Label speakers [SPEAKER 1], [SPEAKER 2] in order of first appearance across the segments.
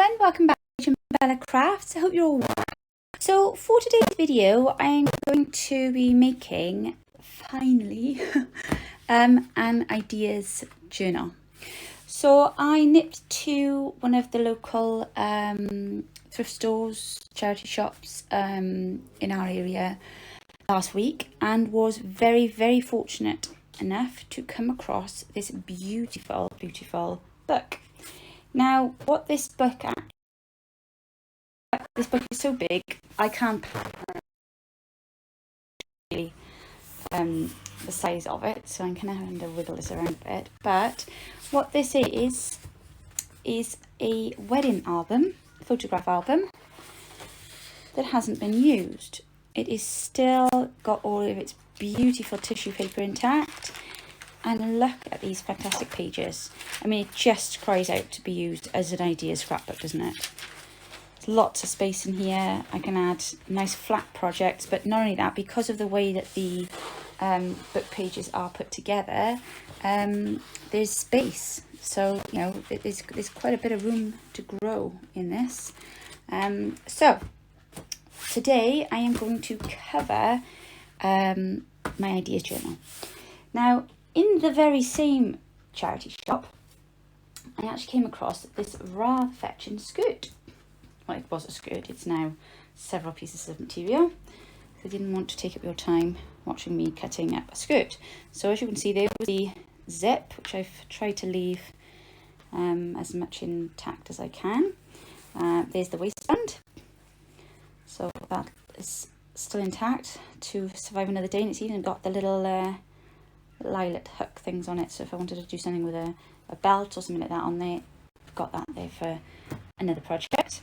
[SPEAKER 1] everyone, welcome back to Bella Crafts. I hope you're all well. So for today's video, I'm going to be making, finally, an ideas journal. So I nipped to one of the local thrift stores, charity shops in our area last week, and was very, very fortunate enough to come across this beautiful, beautiful book. Now, what this book is so big, I can't really the size of it, so I'm kind of having to wiggle this around a bit. But what this is a wedding album, photograph album that hasn't been used. It is still got all of its beautiful tissue paper intact. And look at these fantastic pages. I mean, it just cries out to be used as an idea scrapbook, doesn't it? There's lots of space in here. I can add nice flat projects, but not only that, because of the way that the book pages are put together, there's space. So, you know, there's quite a bit of room to grow in this. So, today I am going to cover my ideas journal. Now, in the very same charity shop, I actually came across this rather fetching skirt. Well, it was a skirt, it's now several pieces of material. I didn't want to take up your time watching me cutting up a skirt. So as you can see, there was the zip, which I've tried to leave as much intact as I can. There's the waistband. So that is still intact to survive another day, and it's even got the little lilac hook things on it, so if I wanted to do something with a belt or something like that on there, I've got that there for another project.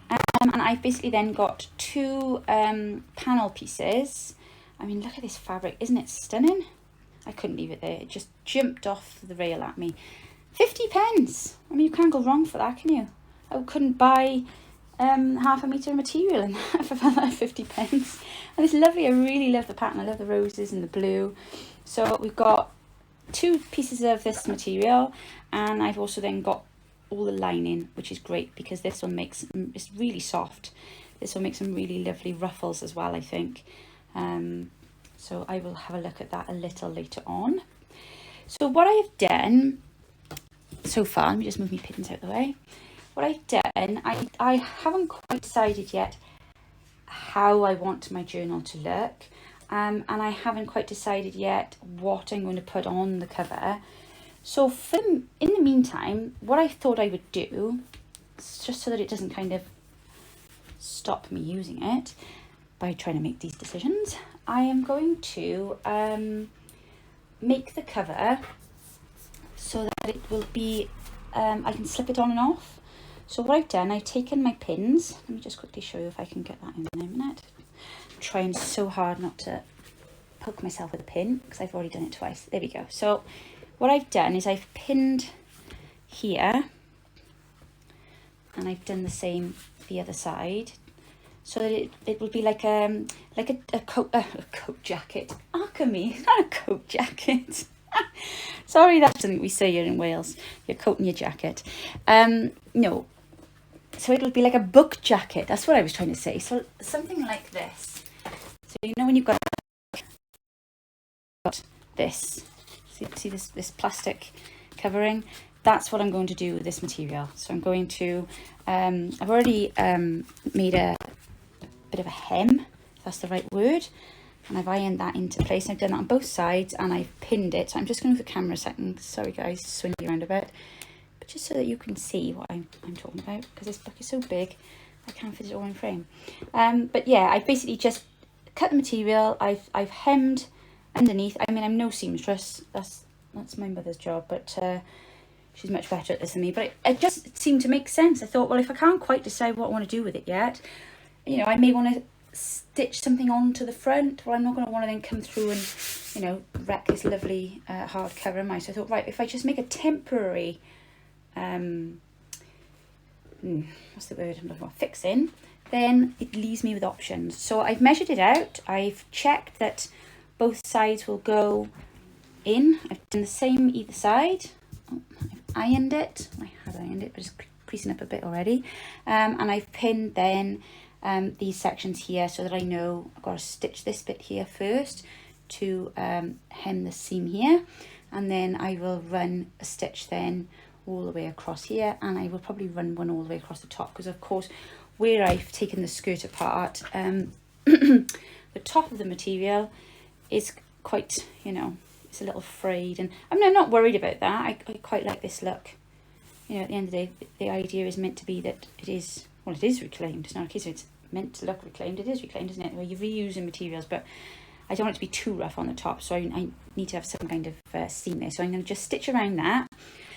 [SPEAKER 1] And I've basically then got two panel pieces. I mean, look at this fabric, isn't it stunning? I couldn't leave it there, it just jumped off the rail at me. 50p. I mean, you can't go wrong for that, can you? I couldn't buy half a metre of material in that for 50p. And it's lovely, I really love the pattern, I love the roses and the blue. So we've got two pieces of this material, and I've also then got all the lining, which is great because this one makes, it's really soft. This will make some really lovely ruffles as well, I think. So I will have a look at that a little later on. So what I've done so far, let me just move my pins out of the way. What I've done, I haven't quite decided yet how I want my journal to look. And I haven't quite decided yet what I'm going to put on the cover. So in the meantime, what I thought I would do, just so that it doesn't kind of stop me using it by trying to make these decisions, I am going to make the cover so that it will be, I can slip it on and off. So what I've done, I've taken my pins. Let me just quickly show you if I can get that in a minute. Trying so hard not to poke myself with a pin because I've already done it twice. There we go. So what I've done is I've pinned here, and I've done the same the other side, so that it will be like a coat jacket. Alchemy, not a coat jacket. Sorry, that's something we say here in Wales. Your coat and your jacket. No. So it'll be like a book jacket. That's what I was trying to say. So something like this. So you know when you've got this, see this plastic covering? That's what I'm going to do with this material. So I'm going to, I've already made a bit of a hem, if that's the right word, and I've ironed that into place. I've done that on both sides, and I've pinned it. So I'm just going to move the camera a second. Sorry guys, swinging around a bit. But just so that you can see what I'm talking about, because this book is so big, I can't fit it all in frame. But yeah, I've basically just cut the material, I've hemmed underneath. I mean, I'm no seamstress, that's my mother's job, but she's much better at this than me. But it just seemed to make sense. I thought, well, if I can't quite decide what I want to do with it yet, you know, I may want to stitch something onto the front. Well, I'm not going to want to then come through and, you know, wreck this lovely hardcover of mine. So I thought, right, if I just make a temporary what's the word I'm looking for, fixing, then it leaves me with options. So I've measured it out, I've checked that both sides will go in. I've done the same either side. Oh, I've ironed it. I had ironed it, but it's creasing up a bit already. And I've pinned then these sections here so that I know I've got to stitch this bit here first to hem the seam here, and then I will run a stitch then all the way across here, and I will probably run one all the way across the top, because of course where I've taken the skirt apart, the top of the material is quite, you know, it's a little frayed, and I mean, I'm not worried about that. I quite like this look. You know, at the end of the day, the idea is meant to be that it is, well, it is reclaimed. It's not a case of it's meant to look reclaimed. It is reclaimed, isn't it? Where you're reusing materials, but I don't want it to be too rough on the top, so I need to have some kind of seam there. So I'm going to just stitch around that,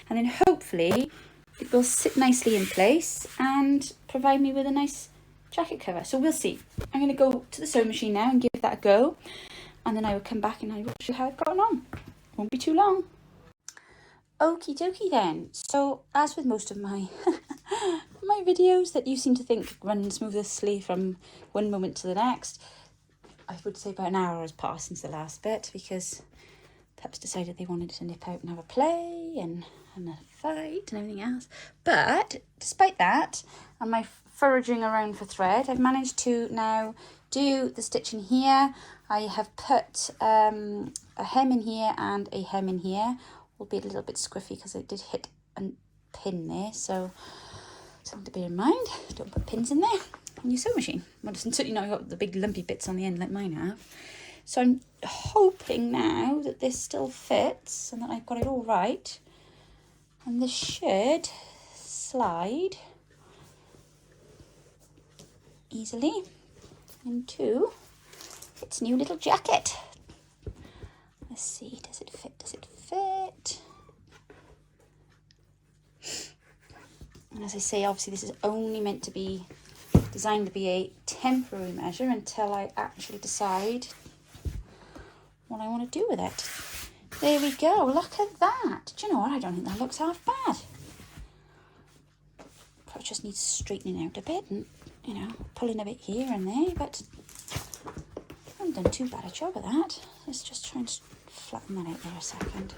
[SPEAKER 1] and then hopefully it will sit nicely in place and provide me with a nice jacket cover. So we'll see. I'm going to go to the sewing machine now and give that a go, and then I will come back and I will show you how it's gone on. Won't be too long. Okie dokie then. So as with most of my my videos that you seem to think run smoothly from one moment to the next, I would say about an hour has passed since the last bit, because Peps decided they wanted to nip out and have a play and a fight and everything else. But despite that, and my foraging around for thread, I've managed to now do the stitching here. I have put a hem in here and a hem in here, albeit a little bit squiffy because I did hit a pin there, so something to bear in mind. Don't put pins in there on your sewing machine. Well, certainly not got the big lumpy bits on the end like mine have. So I'm hoping now that this still fits and that I've got it all right, and this should slide easily into its new little jacket. Let's see, does it fit? Does it fit? And as I say, obviously this is only meant to be designed to be a temporary measure until I actually decide what I want to do with it. There we go, look at that. Do you know what, I don't think that looks half bad. Probably just needs straightening out a bit and, you know, pulling a bit here and there, but I haven't done too bad a job of that. Let's just try and flatten that out there a second.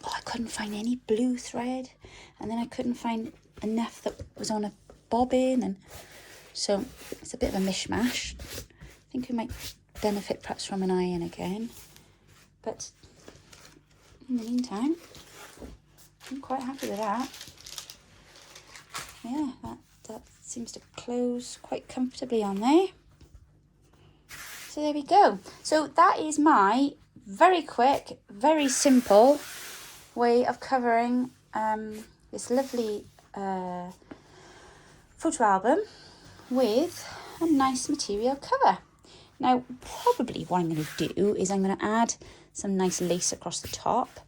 [SPEAKER 1] Oh, I couldn't find any blue thread, and then I couldn't find enough that was on a bobbin, and so it's a bit of a mishmash. I think we might benefit perhaps from an iron again, but in the meantime, I'm quite happy with that. Yeah, that seems to close quite comfortably on there. So there we go. So that is my very quick, very simple way of covering this lovely photo album with a nice material cover. Now, probably what I'm going to do is I'm going to add some nice lace across the top,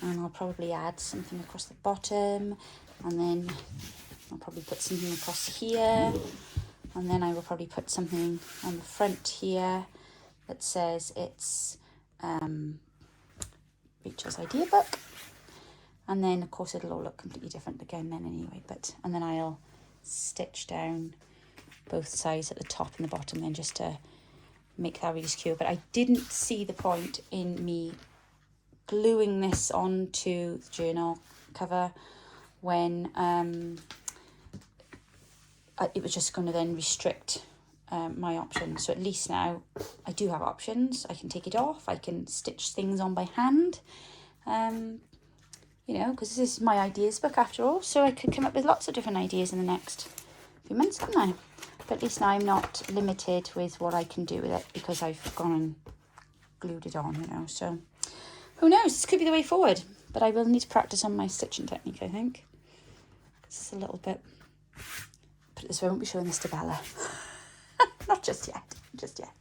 [SPEAKER 1] and I'll probably add something across the bottom, and then I'll probably put something across here, and then I will probably put something on the front here that says it's Rachel's idea book, and then of course it'll all look completely different again then anyway, and then I'll stitch down both sides at the top and the bottom then, just to make that really secure. But I didn't see the point in me gluing this onto the journal cover when it was just going to then restrict my options. So at least now I do have options. I can take it off, I can stitch things on by hand, you know, because this is my ideas book after all, so I could come up with lots of different ideas in the next few months, couldn't I? But at least now I'm not limited with what I can do with it, because I've gone and glued it on, you know. So who knows, this could be the way forward, but I will need to practice on my stitching technique, I think. It's a little bit, put it this way, I won't be showing this to Bella. Not just yet, just yet.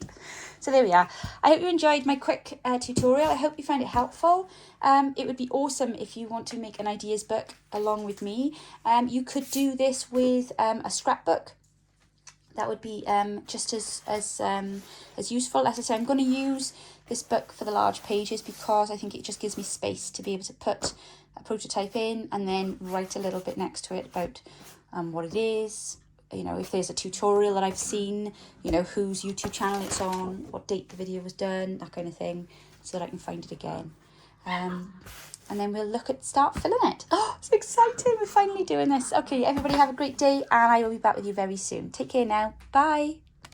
[SPEAKER 1] So there we are. I hope you enjoyed my quick tutorial. I hope you found it helpful. It would be awesome if you want to make an ideas book along with me. You could do this with a scrapbook. That would be just as useful. As I say, I'm going to use this book for the large pages because I think it just gives me space to be able to put a prototype in and then write a little bit next to it about what it is. You know, if there's a tutorial that I've seen, you know, whose YouTube channel it's on, what date the video was done, that kind of thing, so that I can find it again. And then we'll look at start filling it. Oh, it's exciting. We're finally doing this. Okay, everybody have a great day, and I will be back with you very soon. Take care now. Bye.